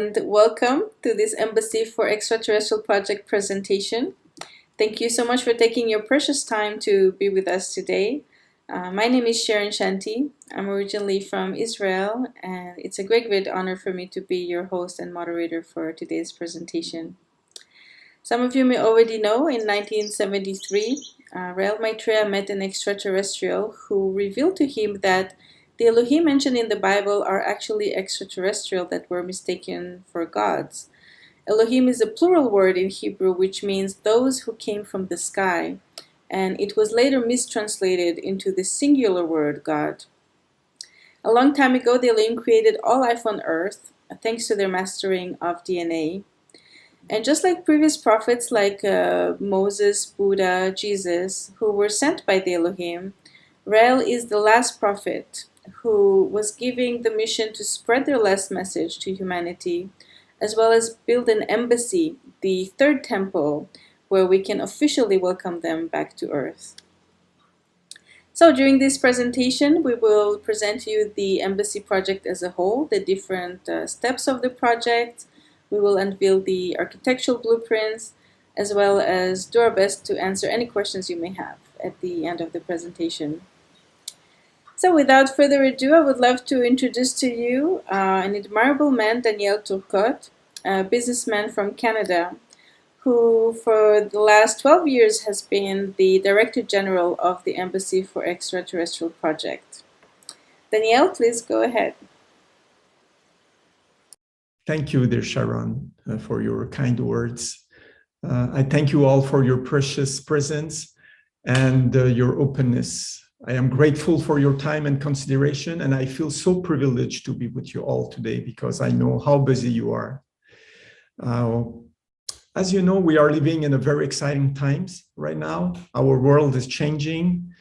And welcome to this Embassy for Extraterrestrial Project presentation. Thank you so much for taking your precious time to be with us today. My name is Sharon Shanti. I'm originally from Israel, and it's a great honor for me to be your host and moderator for today's presentation. Some of you may already know, in 1973, Rael Maitreya met an extraterrestrial who revealed to him that the Elohim mentioned in the Bible are actually extraterrestrial that were mistaken for gods. Elohim is a plural word in Hebrew, which means those who came from the sky, and it was later mistranslated into the singular word God. A long time ago, the Elohim created all life on earth, thanks to their mastering of DNA. And just like previous prophets like Moses, Buddha, Jesus, who were sent by the Elohim, Rael is the last prophet who was giving the mission to spread their last message to humanity, as well as build an embassy, the third temple, where we can officially welcome them back to Earth. So during this presentation, we will present you the embassy project as a whole, the different steps of the project. We will unveil the architectural blueprints, as well as do our best to answer any questions you may have at the end of the presentation. So without further ado, I would love to introduce to you an admirable man, Daniel Turcotte, a businessman from Canada, who for the last 12 years has been the Director General of the Embassy for Extraterrestrial Project. Daniel, please go ahead. Thank you, dear Sharon, for your kind words. I thank you all for your precious presence and your openness. I am grateful for your time and consideration, and I feel so privileged to be with you all today because I know how busy you are. As you know, we are living in a very exciting times right now. Our world is changing,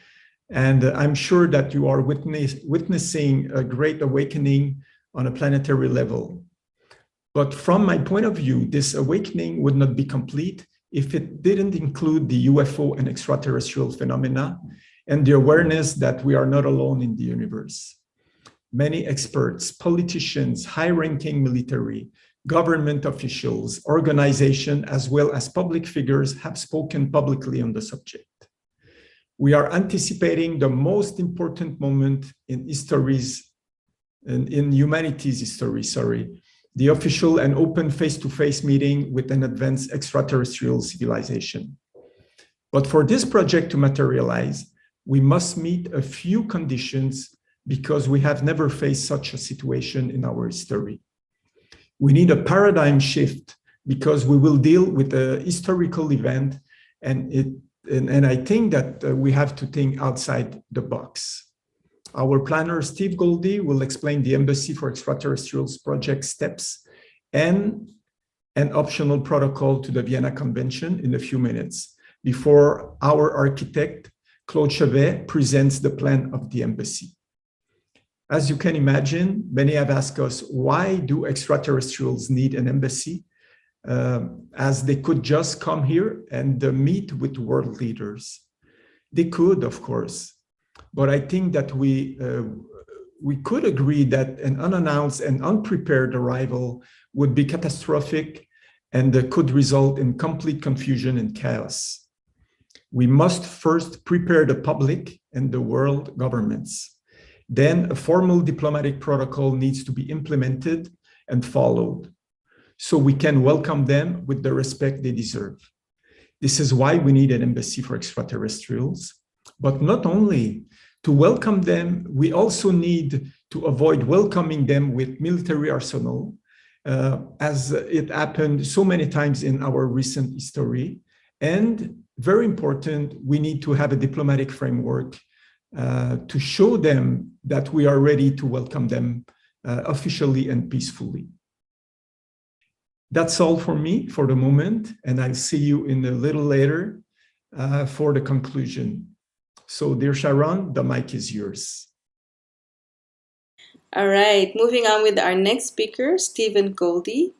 and I'm sure that you are witnessing a great awakening on a planetary level. But from my point of view, this awakening would not be complete if it didn't include the UFO and extraterrestrial phenomena and the awareness that we are not alone in the universe. Many experts, politicians, high-ranking military, government officials, organizations, as well as public figures have spoken publicly on the subject. We are anticipating the most important moment in humanity's history, the official and open face-to-face meeting with an advanced extraterrestrial civilization. But for this project to materialize, we must meet a few conditions because we have never faced such a situation in our history. We need a paradigm shift because we will deal with a historical event, and I think that we have to think outside the box. Our planner, Steve Goldie, will explain the Embassy for Extraterrestrials Project steps and an optional protocol to the Vienna Convention in a few minutes before our architect, Claude Chevey, presents the plan of the embassy. As you can imagine, many have asked us, why do extraterrestrials need an embassy? As they could just come here and meet with world leaders. They could, of course, but I think that we could agree that an unannounced and unprepared arrival would be catastrophic and could result in complete confusion and chaos. We must first prepare the public and the world governments. Then a formal diplomatic protocol needs to be implemented and followed so we can welcome them with the respect they deserve. This is why we need an embassy for extraterrestrials. But not only to welcome them, we also need to avoid welcoming them with military arsenal, as it happened so many times in our recent history. And very important, we need to have a diplomatic framework to show them that we are ready to welcome them officially and peacefully. That's all for me for the moment, and I'll see you in a little later for the conclusion. So, dear Sharon, the mic is yours. All right, moving on with our next speaker, Stephen Goldie,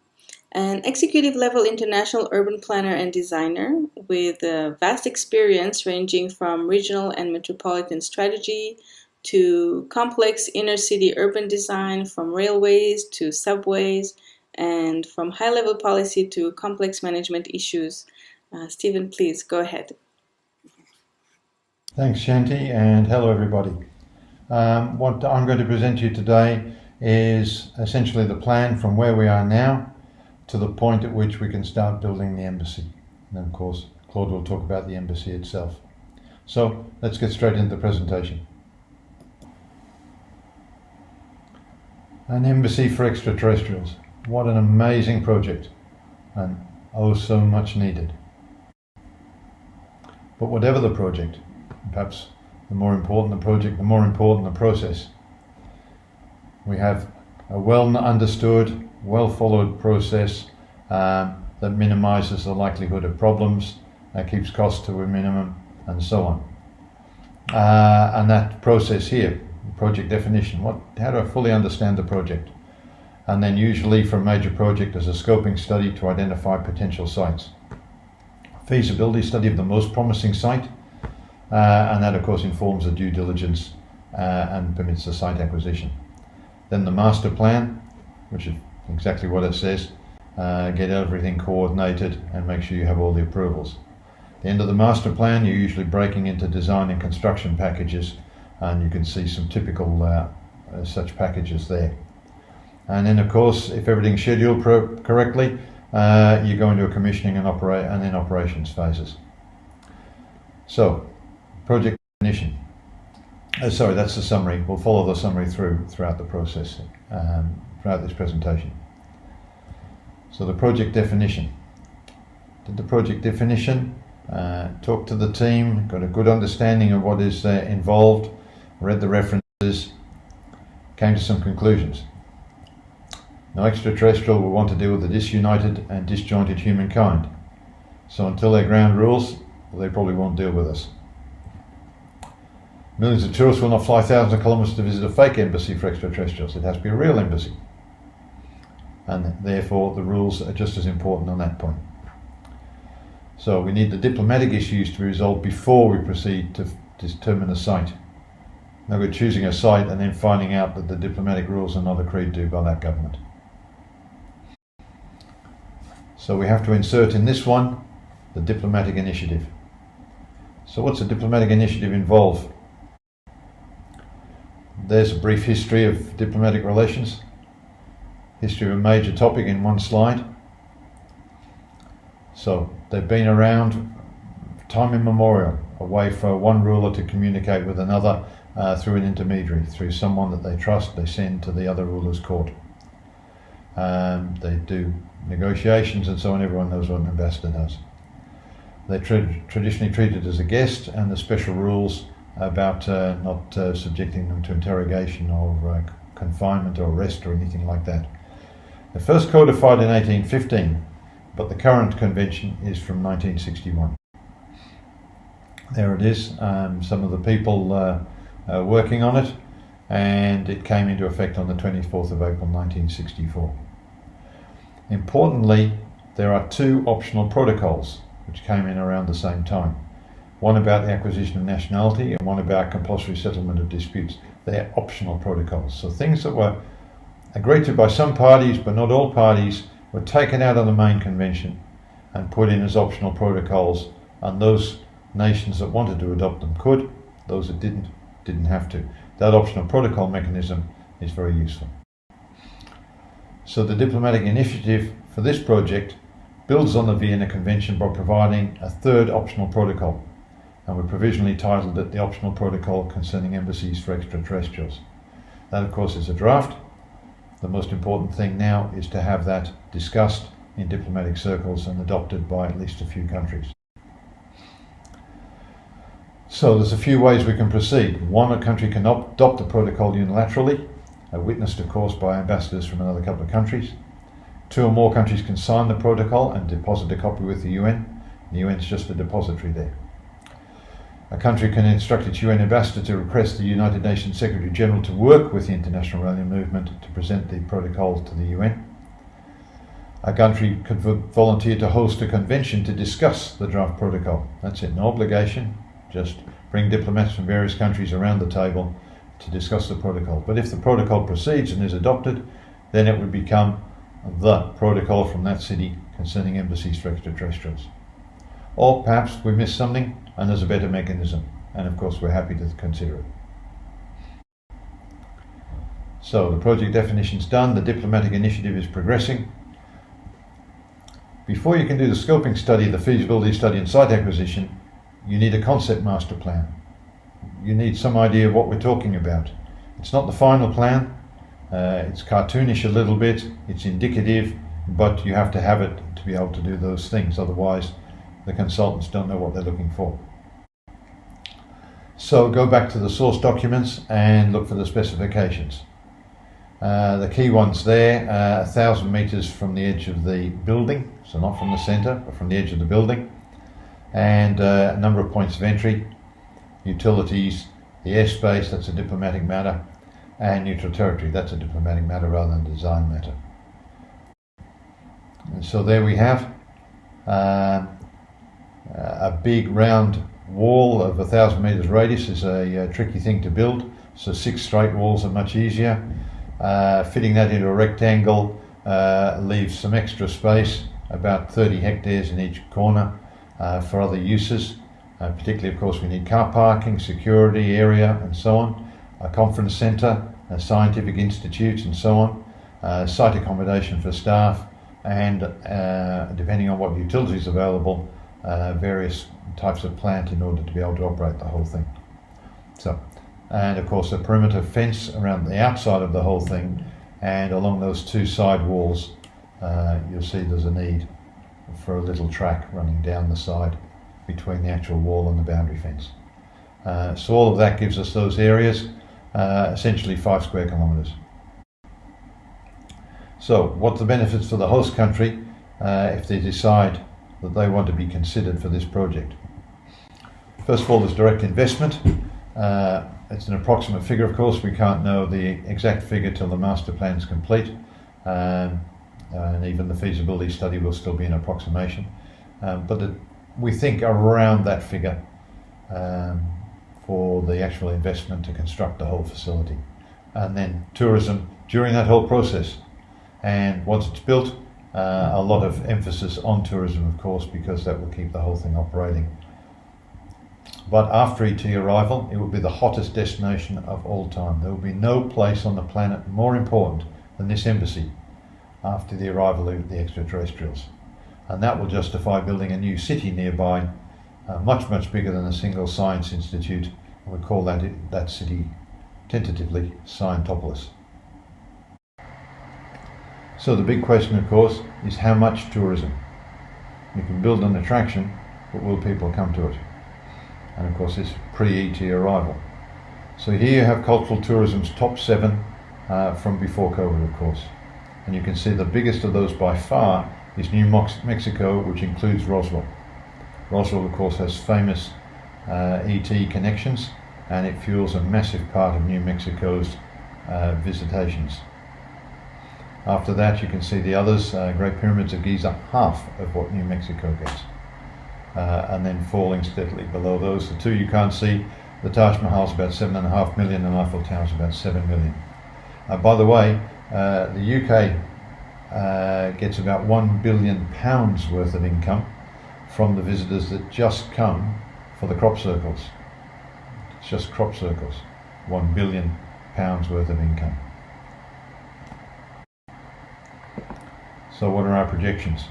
an executive-level international urban planner and designer with vast experience ranging from regional and metropolitan strategy to complex inner-city urban design, from railways to subways and from high-level policy to complex management issues. Stephen, please go ahead. Thanks, Shanti, and hello everybody. What I'm going to present to you today is essentially the plan from where we are now to the point at which we can start building the embassy. And of course, Claude will talk about the embassy itself. So let's get straight into the presentation. An embassy for extraterrestrials. What an amazing project, and oh so much needed. But whatever the project, perhaps the more important the project, the more important the process. We have a well understood, well followed process that minimizes the likelihood of problems, keeps costs to a minimum, and so on. And that process here, project definition, how do I fully understand the project? And then usually for a major project there's a scoping study to identify potential sites. Feasibility study of the most promising site, and that of course informs the due diligence and permits the site acquisition. Then the master plan, which is exactly what it says, get everything coordinated and make sure you have all the approvals. At the end of the master plan you're usually breaking into design and construction packages, and you can see some typical such packages there. And then of course if everything's scheduled correctly, you go into a commissioning and then operations phases. So, project definition. Sorry, that's the summary. We'll follow the summary throughout the process, throughout this presentation. So the project definition. Did the project definition, talked to the team, got a good understanding of what is involved, read the references, came to some conclusions. No extraterrestrial will want to deal with the disunited and disjointed humankind. So until their ground rules, they probably won't deal with us. Millions of tourists will not fly thousands of kilometers to visit a fake embassy for extraterrestrials. It has to be a real embassy. And therefore the rules are just as important on that point. So we need the diplomatic issues to be resolved before we proceed to determine a site. Now we're choosing a site and then finding out that the diplomatic rules are not agreed to by that government. So we have to insert in this one the diplomatic initiative. So what's a diplomatic initiative involve? There's a brief history of diplomatic relations, history of a major topic in one slide. So they've been around time immemorial, a way for one ruler to communicate with another through an intermediary, through someone that they trust, they send to the other ruler's court. They do negotiations and so on. Everyone knows what an ambassador does. They're traditionally treated as a guest, and the special rules about not subjecting them to interrogation or confinement or arrest or anything like that. They're first codified in 1815, but the current convention is from 1961. There it is, some of the people working on it, and it came into effect on the 24th of April 1964. Importantly, there are two optional protocols which came in around the same time. One about the acquisition of nationality and one about compulsory settlement of disputes. They're optional protocols. So things that were agreed to by some parties but not all parties were taken out of the main convention and put in as optional protocols, and those nations that wanted to adopt them could, those that didn't have to. That optional protocol mechanism is very useful. So the diplomatic initiative for this project builds on the Vienna Convention by providing a third optional protocol, and we provisionally titled it the Optional Protocol Concerning Embassies for Extraterrestrials. That of course is a draft. The most important thing now is to have that discussed in diplomatic circles and adopted by at least a few countries. So there's a few ways we can proceed. One, a country can adopt the protocol unilaterally, witnessed of course by ambassadors from another couple of countries. Two or more countries can sign the protocol and deposit a copy with the UN. The UN is just a depository there. A country can instruct its UN ambassador to request the United Nations Secretary General to work with the International Alien Movement to present the protocol to the UN. A country could volunteer to host a convention to discuss the draft protocol. That's it, no obligation, just bring diplomats from various countries around the table to discuss the protocol. But if the protocol proceeds and is adopted, then it would become the protocol from that city concerning embassies for extraterrestrials. Or perhaps we missed something and there's a better mechanism, and of course we're happy to consider it. So the project definition's done, the diplomatic initiative is progressing. Before you can do the scoping study, the feasibility study and site acquisition, you need a concept master plan. You need some idea of what we're talking about. It's not the final plan, it's cartoonish a little bit, it's indicative, but you have to have it to be able to do those things, otherwise the consultants don't know what they're looking for. So go back to the source documents and look for the specifications. The key ones there, 1,000 meters from the edge of the building, so not from the center, but from the edge of the building, and a number of points of entry, utilities, the airspace, that's a diplomatic matter, and neutral territory, that's a diplomatic matter rather than design matter. And so there we have a big round wall of 1,000 meters radius is a tricky thing to build, so 6 straight walls are much easier. Fitting that into a rectangle leaves some extra space, about 30 hectares in each corner for other uses. Particularly, of course, we need car parking, security area and so on, a conference centre, a scientific institute and so on, site accommodation for staff, and depending on what utilities available, various types of plant in order to be able to operate the whole thing. So, and of course a perimeter fence around the outside of the whole thing, and along those 2 side walls you'll see there's a need for a little track running down the side between the actual wall and the boundary fence. So all of that gives us those areas, essentially 5 square kilometres. So what's the benefits for the host country if they decide that they want to be considered for this project? First of all, there's direct investment. It's an approximate figure, of course. We can't know the exact figure till the master plan is complete, and even the feasibility study will still be an approximation. But we think around that figure for the actual investment to construct the whole facility. And then tourism during that whole process. And once it's built, a lot of emphasis on tourism, of course, because that will keep the whole thing operating. But after ET arrival, it will be the hottest destination of all time. There will be no place on the planet more important than this embassy after the arrival of the extraterrestrials. And that will justify building a new city nearby, much, much bigger than a single science institute. And we call that city tentatively Scientopolis. So the big question, of course, is how much tourism? You can build an attraction, but will people come to it? And of course, it's pre-ET arrival. So here you have cultural tourism's top 7 from before COVID, of course. And you can see the biggest of those by far is New Mexico, which includes Roswell. Roswell, of course, has famous ET connections, and it fuels a massive part of New Mexico's visitations. After that, you can see the others, Great Pyramids of Giza, half of what New Mexico gets. And then falling steadily below those. The 2 you can't see, the Taj Mahal is about 7.5 million and Eiffel Tower is about 7 million. By the way, the UK gets about £1 billion worth of income from the visitors that just come for the crop circles. It's just crop circles, £1 billion worth of income. So what are our projections?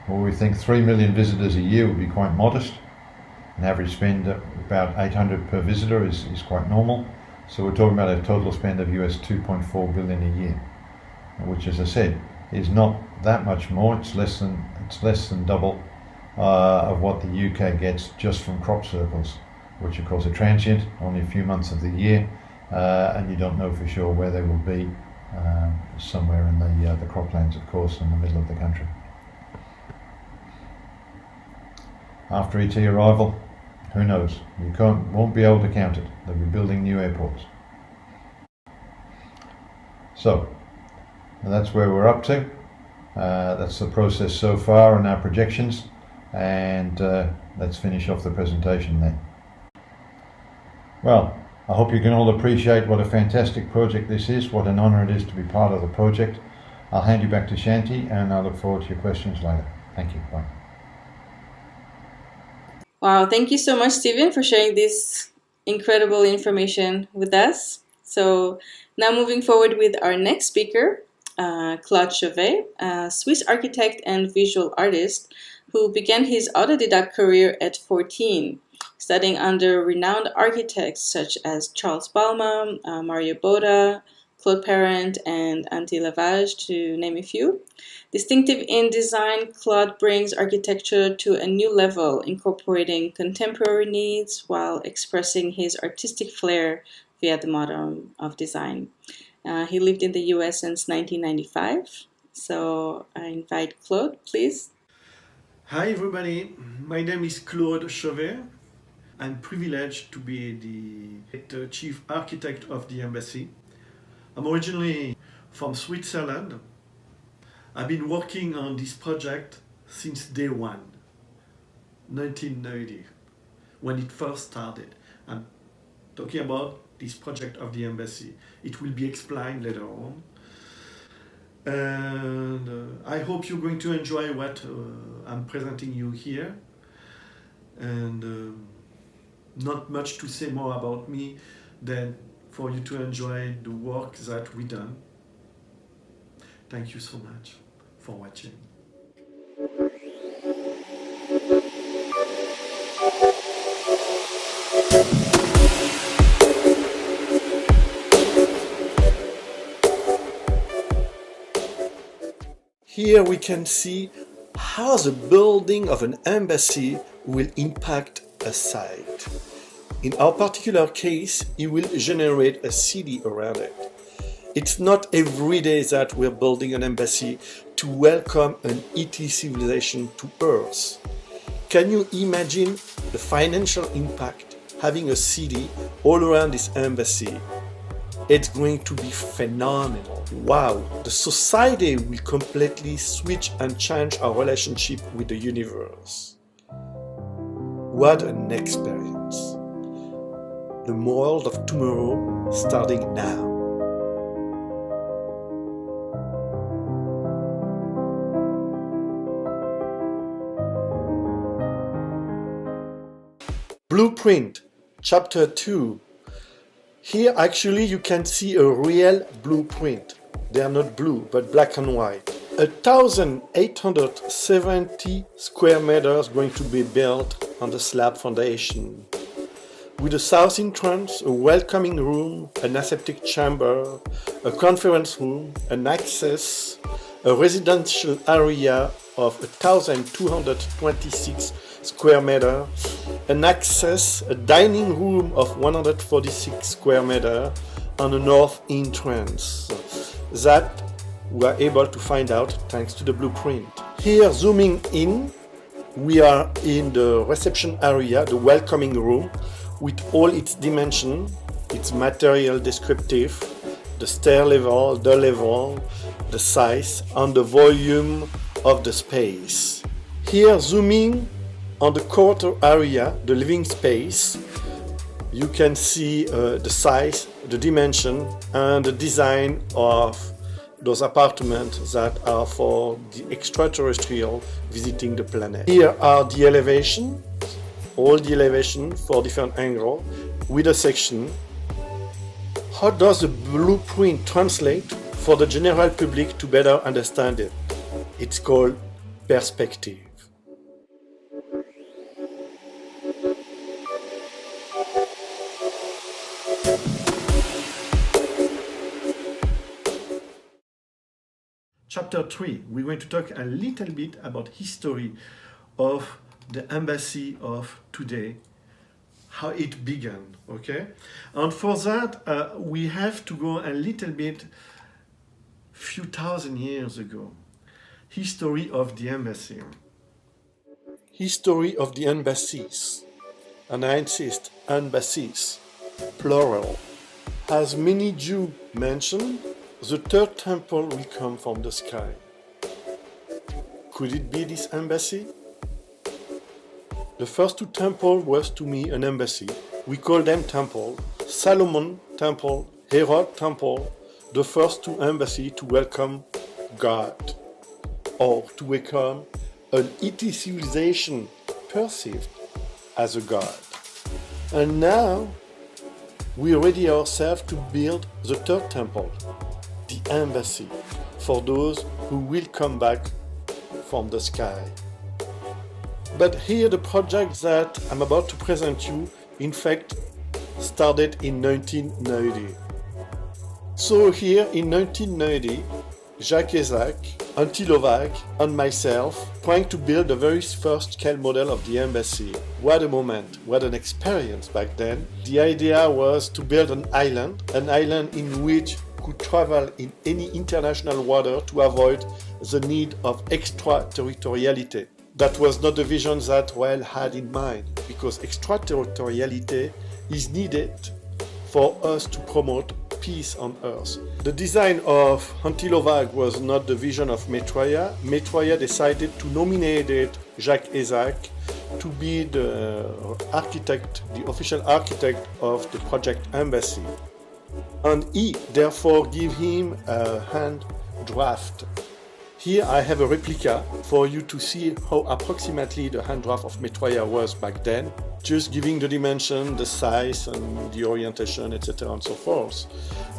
Well, we think 3 million visitors a year would be quite modest. An average spend of about 800 per visitor is quite normal. So we're talking about a total spend of US 2.4 billion a year, which, as I said, is not that much more. It's less than double of what the UK gets just from crop circles, which of course are transient, only a few months of the year, and you don't know for sure where they will be. Somewhere in the croplands, of course, in the middle of the country. After ET arrival, who knows? You won't be able to count it. They'll be building new airports. So, that's where we're up to. That's the process so far and our projections. And let's finish off the presentation then. Well, I hope you can all appreciate what a fantastic project this is, what an honour it is to be part of the project. I'll hand you back to Shanti, and I look forward to your questions later. Thank you. Bye. Wow, thank you so much, Stephen, for sharing this incredible information with us. So now moving forward with our next speaker, Claude Chevey, a Swiss architect and visual artist who began his autodidact career at 14, studying under renowned architects such as Charles Balma, Mario Boda, Claude Parent, and Antti Lavage, to name a few. Distinctive in design, Claude brings architecture to a new level, incorporating contemporary needs while expressing his artistic flair via the modern of design. He lived in the US since 1995. So I invite Claude, please. Hi everybody, my name is Claude Chevey. I'm privileged to be the chief architect of the embassy. I'm originally from Switzerland. I've been working on this project since day one, 1990, when it first started. I'm talking about this project of the embassy. It will be explained later on. And I hope you're going to enjoy what I'm presenting you here. And not much to say more about me than for you to enjoy the work that we done. Thank you so much for watching. Here we can see how the building of an embassy will impact a site. In our particular case, it will generate a city around it. It's not every day that we're building an embassy to welcome an ET civilization to Earth. Can you imagine the financial impact having a city all around this embassy? It's going to be phenomenal. Wow, the society will completely switch and change our relationship with the universe. What an experience. The world of tomorrow starting now. Blueprint, Chapter 2. Here actually you can see a real blueprint. They are not blue, but black and white. 1,870 square meters going to be built on the slab foundation. With a south entrance, a welcoming room, an aseptic chamber, a conference room, an access, a residential area of 1,226 square meter, an access, a dining room of 146 square meter on the north entrance. That we are able to find out thanks to the blueprint. Here, zooming in, we are in the reception area, the welcoming room, with all its dimension, its material descriptive, the stair level, the size, and the volume of the space. Here, zooming on the quarter area, the living space, you can see the size, the dimension, and the design of those apartments that are for the extraterrestrial visiting the planet. Here are the elevation, all the elevation for different angles with a section. How does the blueprint translate for the general public to better understand it? It's called perspective. Chapter 3, we're going to talk a little bit about history of the embassy of today, how it began, okay? And for that, we have to go a little bit, few thousand years ago. History of the embassy. History of the embassies, and I insist, embassies, plural. As many Jews mentioned, the third temple will come from the sky. Could it be this embassy? The first two temples was to me an embassy. We call them temple. Solomon temple, Herod temple, the first two embassies to welcome God, or to become an ET civilization perceived as a God. And now we ready ourselves to build the third temple, the embassy, for those who will come back from the sky. But here the project that I'm about to present you, in fact, started in 1990. So here in 1990, Jacques Isaac, Antti Lovag, and myself trying to build the very first scale model of the embassy. What a moment, what an experience back then. The idea was to build an island in which could travel in any international water to avoid the need of extraterritoriality. That was not the vision that Roel had in mind, because extraterritoriality is needed for us to promote peace on Earth. The design of Antti Lovag was not the vision of Metroia. Metroia decided to nominate Jacques Isaac to be the architect, the official architect of the project embassy. And he therefore gave him a hand draft. Here I have a replica for you to see how approximately the hand draft of Metroia was back then, just giving the dimension, the size and the orientation, etc. and so forth.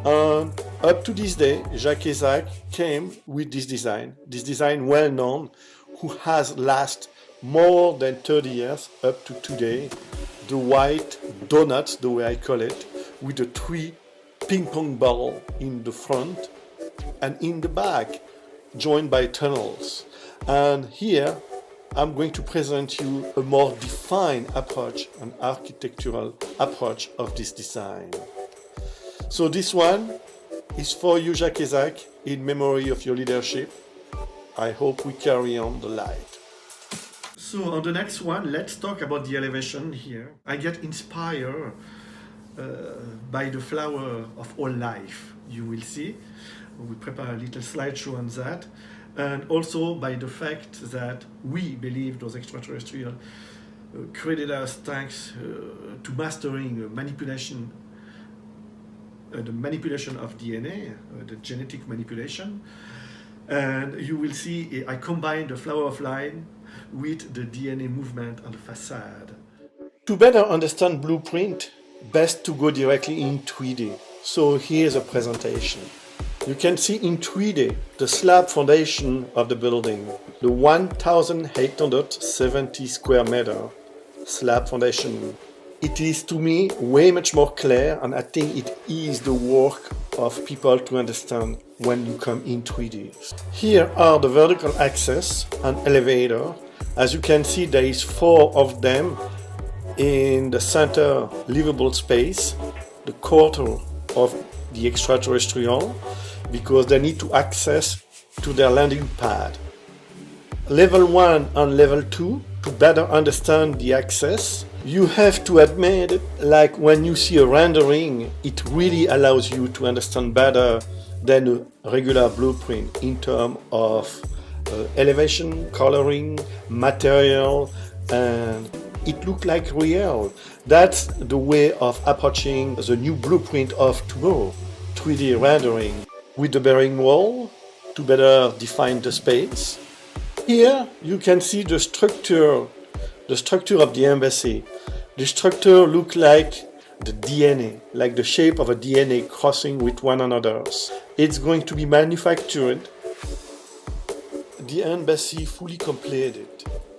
Up to this day, Jacques Isaac came with this design well known, who has lasted more than 30 years up to today, the white donuts, the way I call it, with the 3 ping pong ball in the front and in the back, joined by tunnels. And here I'm going to present you a more defined approach, an architectural approach of this design. So this one is for you, Jacques Isaac, in memory of your leadership. I hope we carry on the light. So on the next one, let's talk about the elevation here. I get inspired by the flower of all life, you will see. We prepare a little slideshow on that, and also by the fact that we believe those extraterrestrials created us thanks to mastering the manipulation of DNA, the genetic manipulation. And you will see I combine the flower of life with the DNA movement on the facade. To better understand blueprint, best to go directly in 3D. So here's a presentation. You can see in 3D the slab foundation of the building, the 1,870 square meter slab foundation. It is to me way much more clear, and I think it is the work of people to understand when you come in 3D. Here are the vertical access and elevator. As you can see, there is 4 of them in the center livable space, the quarter of the extraterrestrial, because they need to access to their landing pad. Level 1 and level 2, to better understand the access, you have to admit, like when you see a rendering, it really allows you to understand better than a regular blueprint in terms of elevation, coloring, material, and it looks like real. That's the way of approaching the new blueprint of tomorrow, 3D rendering, with the bearing wall to better define the space. Here you can see the structure of the embassy. The structure looks like the DNA, like the shape of a DNA crossing with one another. It's going to be manufactured. The embassy fully completed,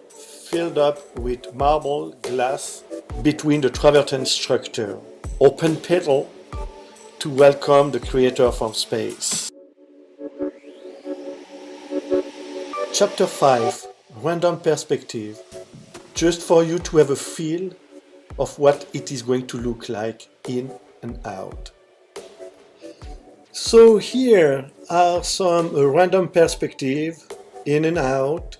filled up with marble glass between the travertine structure. Open petal to welcome the creator from space. Chapter 5, Random Perspective, just for you to have a feel of what it is going to look like in and out. So here are some random perspective in and out.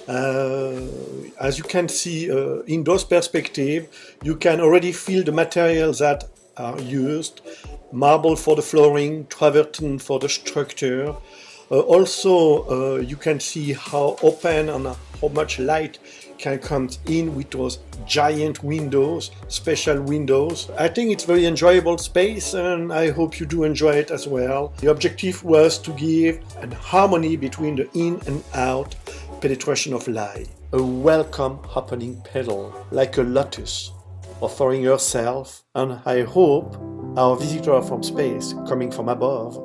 As you can see in those perspectives, you can already feel the materials that are used. Marble for the flooring, travertine for the structure, Also, you can see how open and how much light can come in with those giant windows, special windows. I think it's very enjoyable space, and I hope you do enjoy it as well. The objective was to give an harmony between the in and out penetration of light. A welcome opening petal, like a lotus, offering herself, and I hope our visitor from space, coming from above,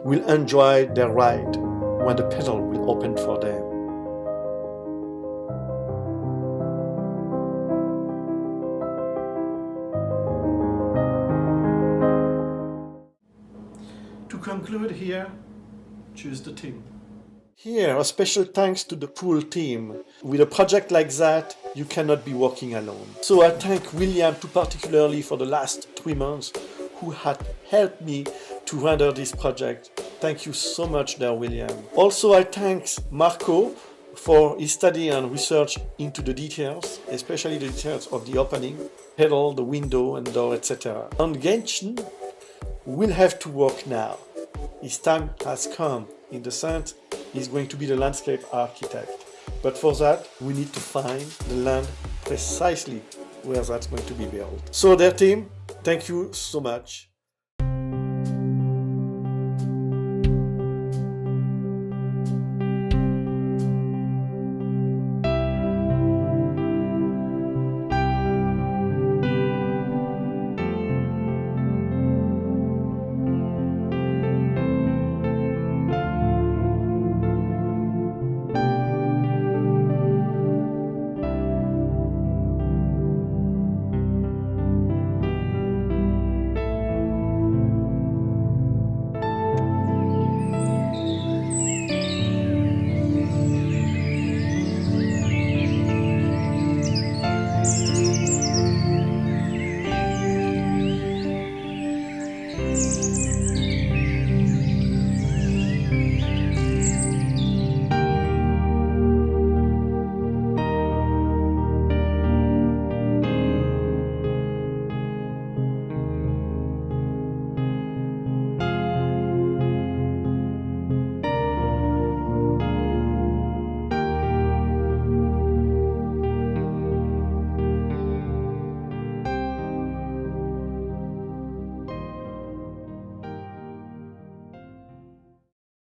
will enjoy their ride when the petal will open for them. To conclude here, choose the team. Here, a special thanks to the pool team. With a project like that, you cannot be working alone. So I thank William too particularly for the last 3 months, who had helped me to render this project. Thank you so much there, William. Also, I thank Marco for his study and research into the details, especially the details of the opening, pedal, the window and door, etc. And Genshin will have to work now. His time has come, in the sense he's going to be the landscape architect. But for that, we need to find the land precisely where that's going to be built. So their team, thank you so much.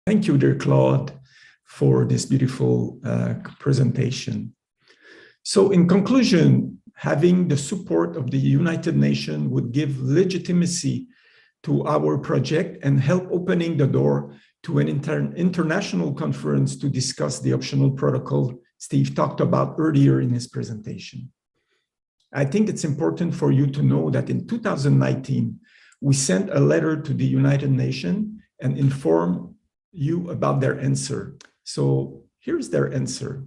Thank you, dear Claude, for this beautiful presentation. So in conclusion, having the support of the United Nations would give legitimacy to our project and help opening the door to an international conference to discuss the optional protocol Steve talked about earlier in his presentation. I think it's important for you to know that in 2019, we sent a letter to the United Nations and informed you about their answer. So here's their answer.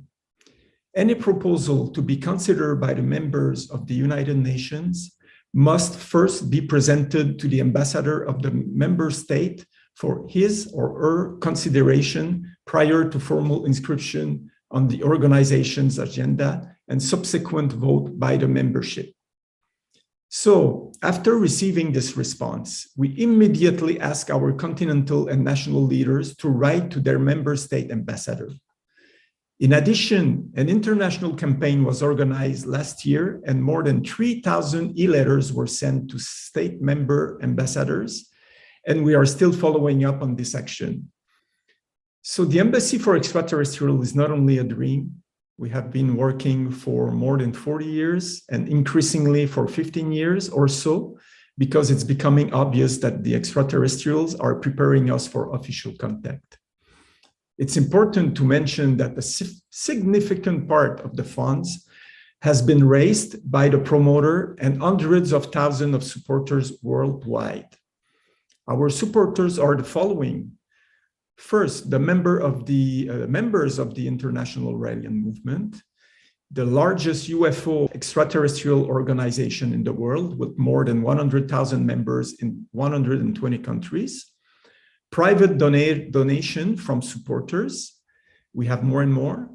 Any proposal to be considered by the members of the United Nations must first be presented to the ambassador of the member state for his or her consideration prior to formal inscription on the organization's agenda and subsequent vote by the membership. So after receiving this response, we immediately ask our continental and national leaders to write to their member state ambassador. In addition, an international campaign was organized last year and more than 3,000 e-letters were sent to state member ambassadors, and we are still following up on this action. So the Embassy for Extraterrestrial is not only a dream. We have been working for more than 40 years and increasingly for 15 years or so, because it's becoming obvious that the extraterrestrials are preparing us for official contact. It's important to mention that a significant part of the funds has been raised by the promoter and hundreds of thousands of supporters worldwide. Our supporters are the following. First, the members of the International Aurelian Movement, the largest UFO extraterrestrial organization in the world with more than 100,000 members in 120 countries, private donation from supporters. We have more and more.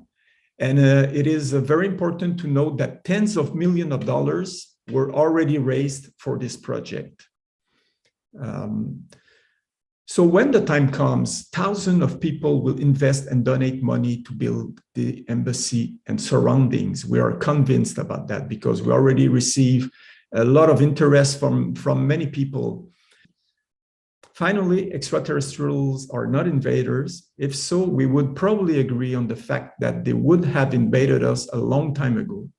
And it is very important to note that tens of millions of dollars were already raised for this project. So when the time comes, thousands of people will invest and donate money to build the embassy and surroundings. We are convinced about that because we already receive a lot of interest from many people. Finally, extraterrestrials are not invaders. If so, we would probably agree on the fact that they would have invaded us a long time ago.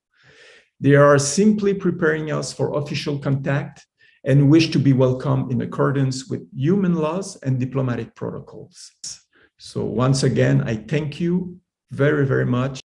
They are simply preparing us for official contact and wish to be welcome in accordance with human laws and diplomatic protocols. So once again, I thank you very, very much